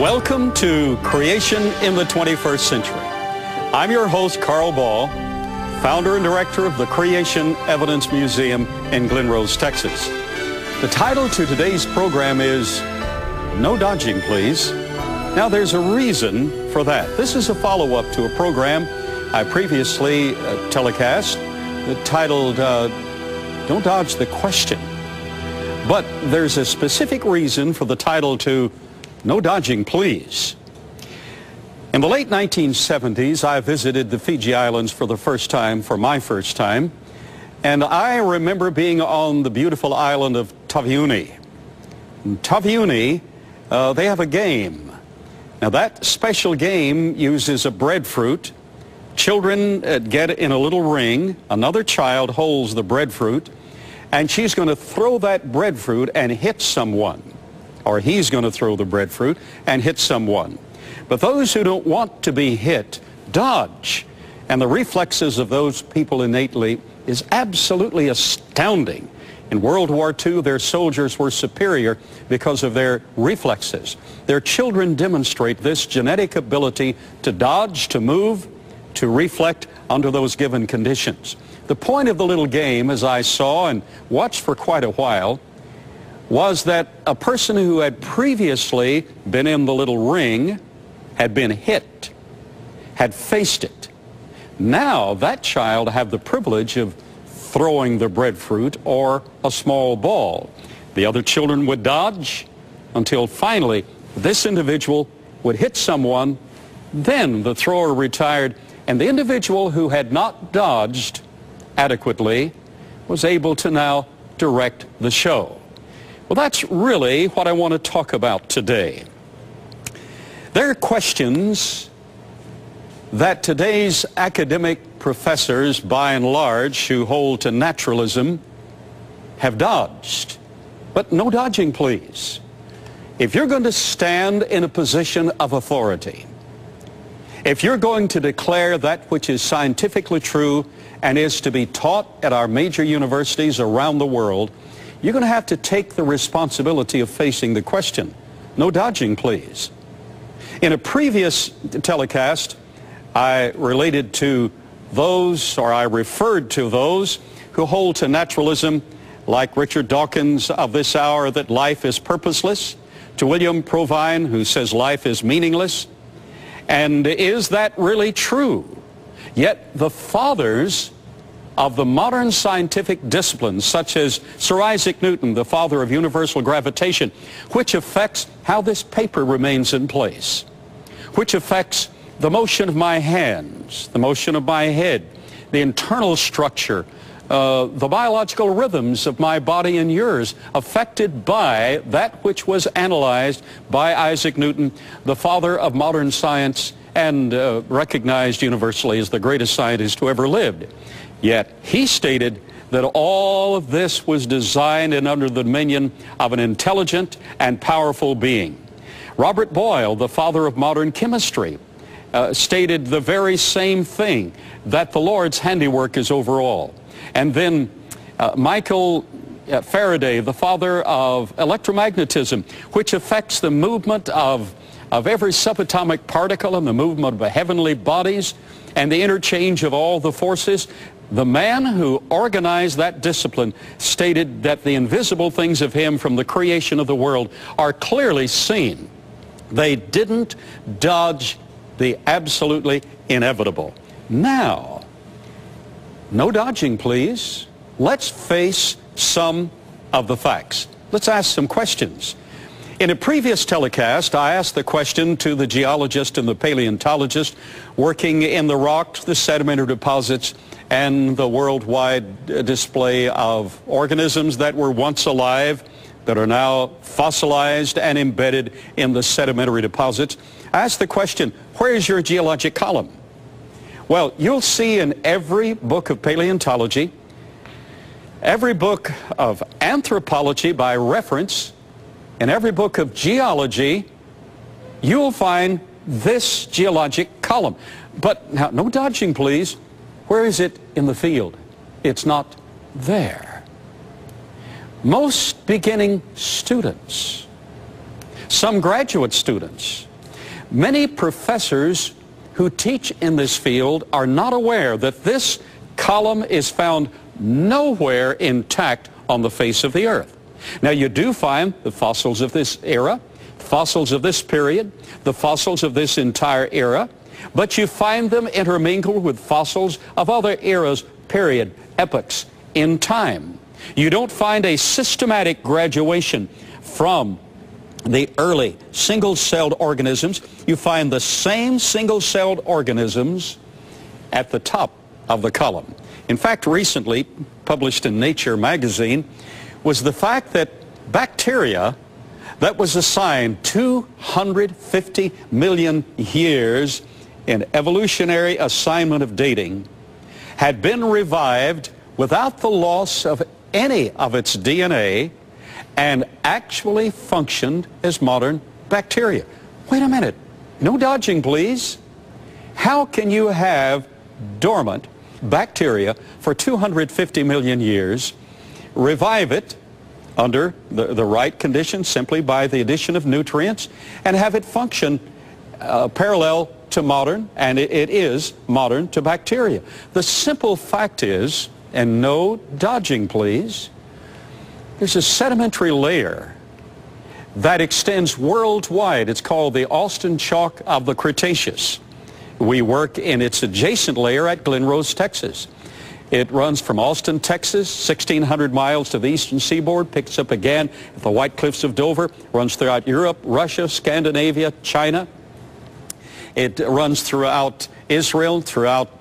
Welcome to Creation in the 21st Century. I'm your host, Carl Ball, founder and director of the Creation Evidence Museum in Glen Rose, Texas. The title to today's program is No Dodging, Please. Now, there's a reason for that. This is a follow-up to a program I previously telecast titled Don't Dodge the Question. But there's a specific reason for the title to No Dodging, Please. In the late 1970s, I visited the Fiji Islands for the first time, for my first time, and I remember being on the beautiful island of Taveuni. In Taveuni, they have a game. Now, that special game uses a breadfruit. Children get in a little ring. Another child holds the breadfruit, and she's going to throw that breadfruit and hit someone. Or he's going to throw the breadfruit and hit someone. But those who don't want to be hit dodge. And the reflexes of those people innately is absolutely astounding. In World War II, their soldiers were superior because of their reflexes. Their children demonstrate this genetic ability to dodge, to move, to reflect under those given conditions. The point of the little game, as I saw and watched for quite a while, was that a person who had previously been in the little ring had been hit, had faced it. Now that child had the privilege of throwing the breadfruit or a small ball. The other children would dodge until finally this individual would hit someone, then the thrower retired, and the individual who had not dodged adequately was able to now direct the show. Well, that's really what I want to talk about today. There are questions that today's academic professors, by and large, who hold to naturalism, have dodged. But no dodging, please. If you're going to stand in a position of authority, if you're going to declare that which is scientifically true and is to be taught at our major universities around the world, you're going to have to take the responsibility of facing the question. No dodging, please. In a previous telecast, I related to those, or I referred to those who hold to naturalism, like Richard Dawkins of this hour, that life is purposeless, to William Provine, who says life is meaningless. And is that really true? Yet the fathers of the modern scientific disciplines, such as Sir Isaac Newton, the father of universal gravitation, which affects how this paper remains in place, which affects the motion of my hands, the motion of my head, the internal structure, the biological rhythms of my body and yours, affected by that which was analyzed by Isaac Newton, the father of modern science and recognized universally as the greatest scientist who ever lived. Yet he stated that all of this was designed and under the dominion of an intelligent and powerful being. Robert Boyle, the father of modern chemistry, stated the very same thing, that the Lord's handiwork is over all. And then Michael Faraday, the father of electromagnetism, which affects the movement of every subatomic particle and the movement of heavenly bodies and the interchange of all the forces. The man who organized that discipline stated that the invisible things of him from the creation of the world are clearly seen. They didn't dodge the absolutely inevitable. Now, no dodging, please. Let's face some of the facts. Let's ask some questions. In a previous telecast, I asked the question to the geologist and the paleontologist working in the rocks, the sedimentary deposits, and the worldwide display of organisms that were once alive, that are now fossilized and embedded in the sedimentary deposits. I asked the question, where is your geologic column? Well, you'll see in every book of paleontology, every book of anthropology by reference, in every book of geology, you'll find this geologic column. But now, no dodging, please. Where is it in the field? It's not there. Most beginning students, some graduate students, Many professors who teach in this field are not aware that this column is found nowhere intact on the face of the earth. Now, you do find the fossils of this era, fossils of this period, the fossils of this entire era, but you find them intermingled with fossils of other eras, period, epochs in time. You don't find a systematic graduation from the early single-celled organisms. You find the same single-celled organisms at the top of the column. In fact, recently published in Nature magazine was the fact that bacteria that was assigned 250 million years in evolutionary assignment of dating had been revived without the loss of any of its DNA and actually functioned as modern bacteria. Wait a minute. No dodging, please. How can you have dormant bacteria for 250 million years, revive it under the right conditions simply by the addition of nutrients, and have it function parallel to modern, and it is modern to bacteria? The simple fact is, and no dodging please, there's a sedimentary layer that extends worldwide. It's called the Austin Chalk of the Cretaceous. We work in its adjacent layer at Glen Rose, Texas. It runs from Austin, Texas, 1,600 miles to the eastern seaboard, picks up again at the White Cliffs of Dover, runs throughout Europe, Russia, Scandinavia, China. It runs throughout Israel, throughout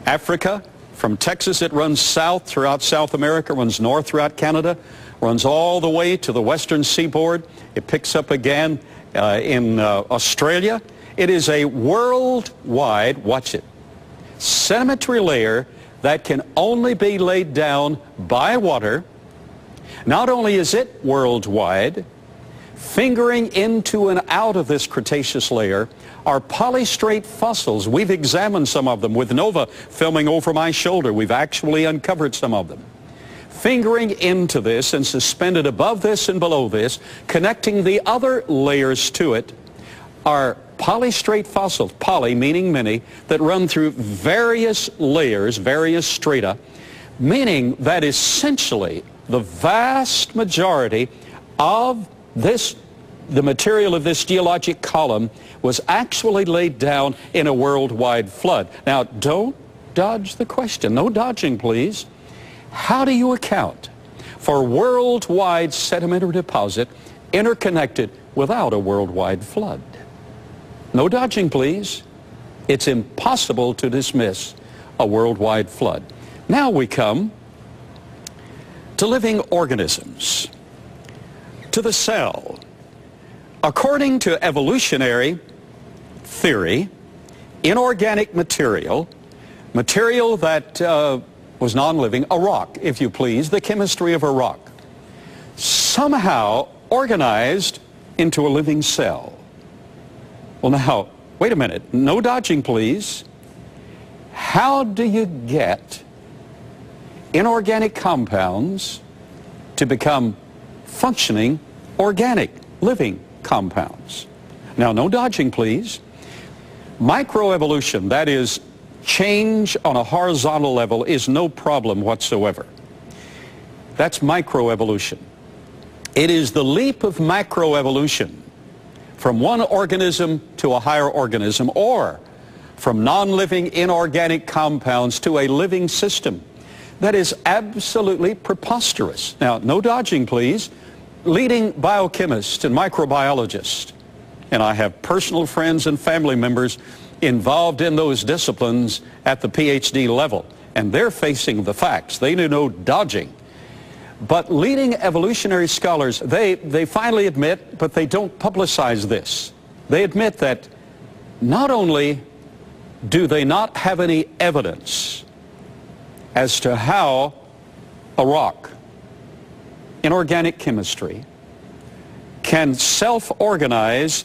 Africa. From Texas, it runs south throughout South America, runs north throughout Canada, runs all the way to the western seaboard. It picks up again in Australia. It is a worldwide, watch it, sedimentary layer that can only be laid down by water. Not only is it worldwide, fingering into and out of this Cretaceous layer are polystrate fossils. We've examined some of them with NOVA filming over my shoulder. We've actually uncovered some of them. Fingering into this and suspended above this and below this, connecting the other layers to it, are polystrate fossils, poly meaning many, that run through various layers, various strata, meaning that essentially the vast majority of the material of this geologic column was actually laid down in a worldwide flood. Now, don't dodge the question. No dodging, please. How do you account for a worldwide sedimentary deposit interconnected without a worldwide flood? No dodging, please. It's impossible to dismiss a worldwide flood. Now we come to living organisms, to the cell. According to evolutionary theory, inorganic material, material that was non-living, a rock, if you please, the chemistry of a rock, somehow organized into a living cell. Well, now, wait a minute. No dodging, please. How do you get inorganic compounds to become functioning, organic, living compounds? Now, no dodging, please. Microevolution, that is, change on a horizontal level, is no problem whatsoever. That's microevolution. It is the leap of macroevolution from one organism to a higher organism, or from non-living inorganic compounds to a living system, that is absolutely preposterous. Now, no dodging, please. Leading biochemist and microbiologist, and I have personal friends and family members involved in those disciplines at the PhD level, and they're facing the facts. They do no dodging. But leading evolutionary scholars, they finally admit, but they don't publicize this. They admit that not only do they not have any evidence as to how a rock, inorganic chemistry, can self-organize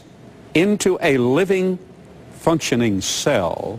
into a living, functioning cell,